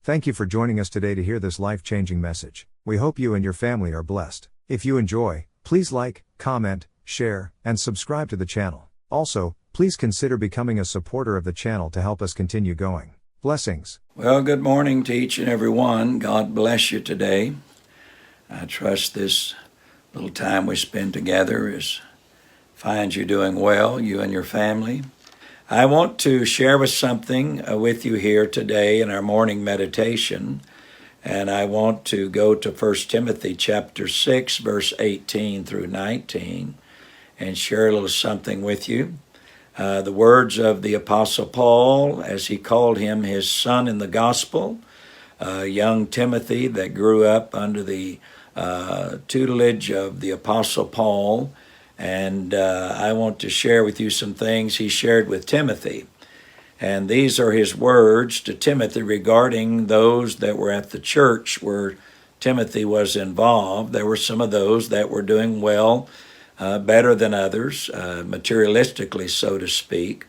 Thank you for joining us today to hear this life-changing message. We hope you and your family are blessed. If you enjoy, please like, comment, share, and subscribe to the channel. Also, please consider becoming a supporter of the channel to help us continue going. Blessings. Well, good morning to each and every one. God bless you today. I trust this little time we spend together finds you doing well, you and your family. I want to share with you here today in our morning meditation, and I want to go to 1 Timothy chapter 6, verse 18 through 19, and share a little something with you. The words of the Apostle Paul, as he called him his son in the gospel, young Timothy that grew up under the tutelage of the Apostle Paul. And I want to share with you some things he shared with Timothy. And these are his words to Timothy regarding those that were at the church where Timothy was involved. There were some of those that were doing well, better than others, materialistically, so to speak.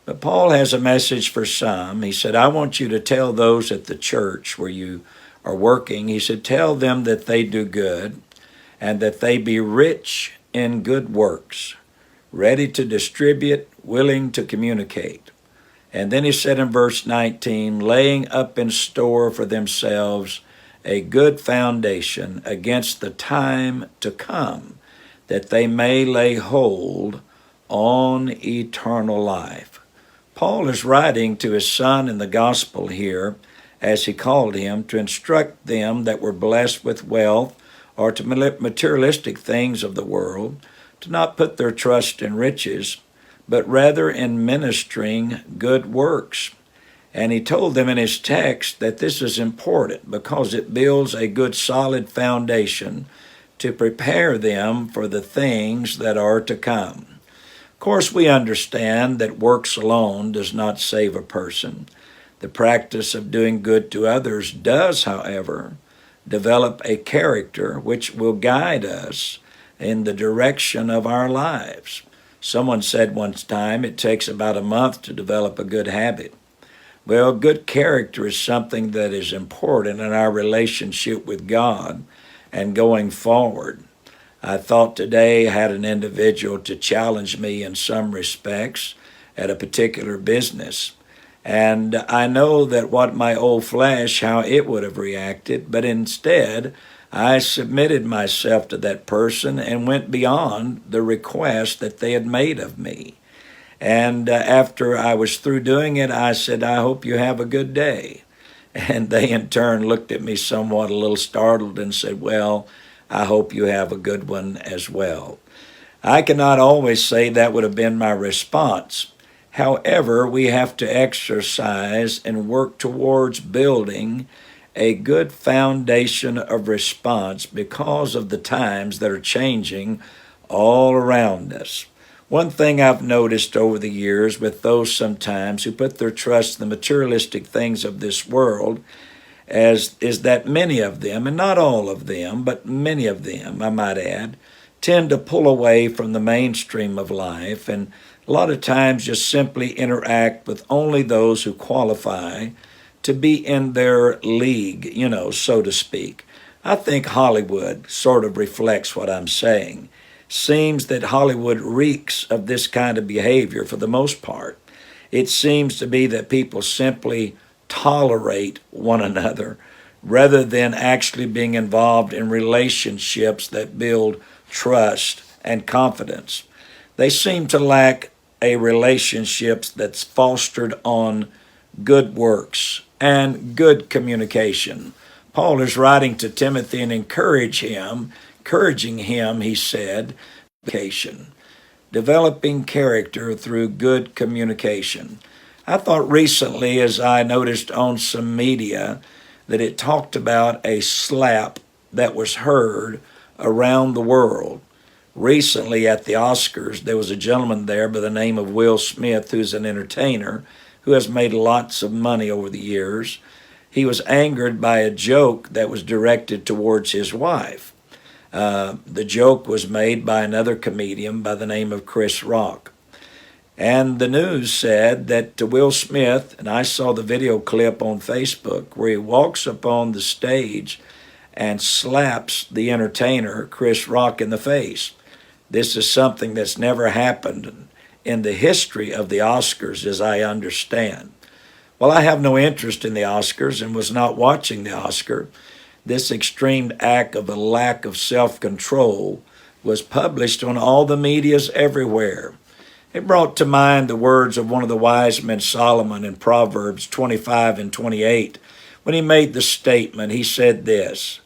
But Paul has a message for some. He said, I want you to tell those at the church where you are working, he said, tell them that they do good and that they be rich in good works, ready to distribute, willing to communicate. And then he said in verse 19, laying up in store for themselves a good foundation against the time to come, that they may lay hold on eternal life. Paul is writing to his son in the gospel here, as he called him, to instruct them that were blessed with wealth or to materialistic things of the world, to not put their trust in riches, but rather in ministering good works. And he told them in his text that this is important because it builds a good solid foundation to prepare them for the things that are to come. Of course, we understand that works alone does not save a person. The practice of doing good to others does, however, develop a character which will guide us in the direction of our lives. Someone said one time it takes about a month to develop a good habit. Well, good character is something that is important in our relationship with God and going forward. I thought today I had an individual to challenge me in some respects at a particular business. And I know that what my old flesh, how it would have reacted, but instead I submitted myself to that person and went beyond the request that they had made of me. And after I was through doing it, I said, I hope you have a good day. And they in turn looked at me somewhat a little startled and said, well, I hope you have a good one as well. I cannot always say that would have been my response. However, we have to exercise and work towards building a good foundation of response because of the times that are changing all around us. One thing I've noticed over the years with those sometimes who put their trust in the materialistic things of this world is that many of them, and not all of them, but many of them, I might add, tend to pull away from the mainstream of life and a lot of times just simply interact with only those who qualify to be in their league, so to speak. I think Hollywood sort of reflects what I'm saying. Seems that Hollywood reeks of this kind of behavior for the most part. It seems to be that people simply tolerate one another rather than actually being involved in relationships that build trust and confidence. They seem to lack a relationship that's fostered on good works and good communication. Paul is writing to Timothy and encouraging him, he said, developing character through good communication. I thought recently, as I noticed on some media, that it talked about a slap that was heard around the world. Recently at the Oscars, there was a gentleman there by the name of Will Smith, who's an entertainer, who has made lots of money over the years. He was angered by a joke that was directed towards his wife. The joke was made by another comedian by the name of Chris Rock. And the news said that Will Smith, and I saw the video clip on Facebook where he walks upon the stage and slaps the entertainer, Chris Rock, in the face. This is something that's never happened in the history of the Oscars, as I understand. Well, I have no interest in the Oscars and was not watching the Oscar. This extreme act of a lack of self-control was published on all the medias everywhere. It brought to mind the words of one of the wise men, Solomon, in Proverbs 25 and 28. When he made the statement, he said this,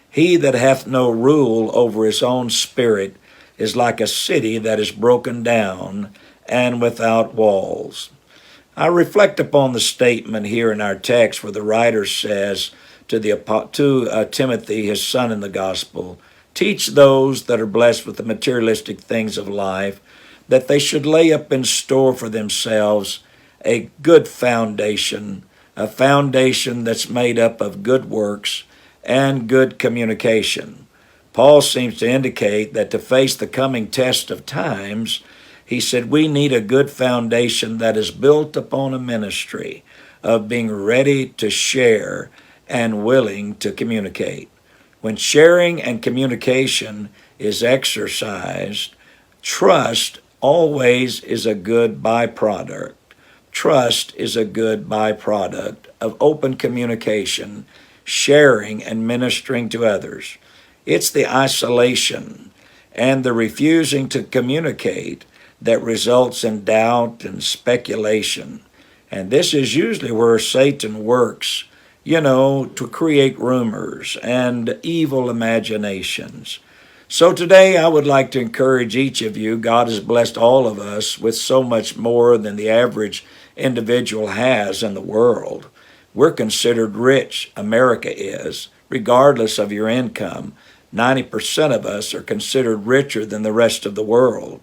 "He that hath no rule over his own spirit is like a city that is broken down and without walls." I reflect upon the statement here in our text where the writer says to Timothy, his son in the gospel, "Teach those that are blessed with the materialistic things of life that they should lay up in store for themselves a good foundation, a foundation that's made up of good works and good communication." Paul seems to indicate that to face the coming test of times, he said we need a good foundation that is built upon a ministry of being ready to share and willing to communicate. When sharing and communication is exercised, trust always is a good byproduct. Trust is a good byproduct of open communication, sharing, and ministering to others. It's the isolation and the refusing to communicate that results in doubt and speculation. And this is usually where Satan works, to create rumors and evil imaginations. So today I would like to encourage each of you. God has blessed all of us with so much more than the average individual has in the world. We're considered rich. America is, regardless of your income. 90% of us are considered richer than the rest of the world.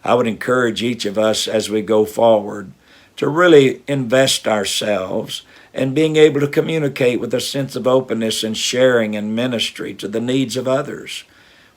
I would encourage each of us as we go forward to really invest ourselves in being able to communicate with a sense of openness and sharing and ministry to the needs of others.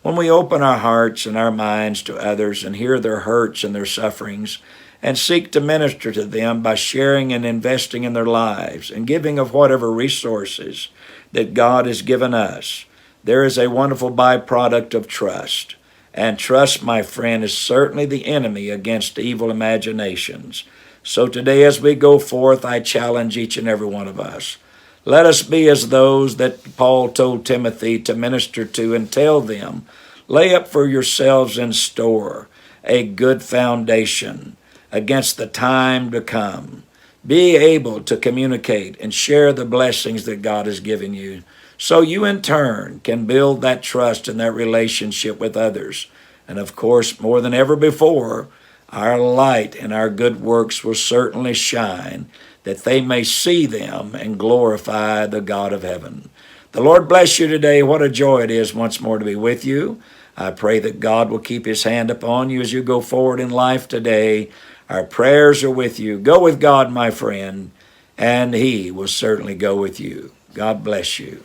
When we open our hearts and our minds to others and hear their hurts and their sufferings and seek to minister to them by sharing and investing in their lives and giving of whatever resources that God has given us, there is a wonderful byproduct of trust. And trust, my friend, is certainly the enemy against evil imaginations. So today as we go forth, I challenge each and every one of us. Let us be as those that Paul told Timothy to minister to and tell them, lay up for yourselves in store a good foundation against the time to come. Be able to communicate and share the blessings that God has given you so you in turn can build that trust and that relationship with others. And of course, more than ever before, our light and our good works will certainly shine, that they may see them and glorify the God of heaven. The Lord bless you today. What a joy it is once more to be with you. I pray that God will keep his hand upon you as you go forward in life today. Our prayers are with you. Go with God, my friend, and he will certainly go with you. God bless you.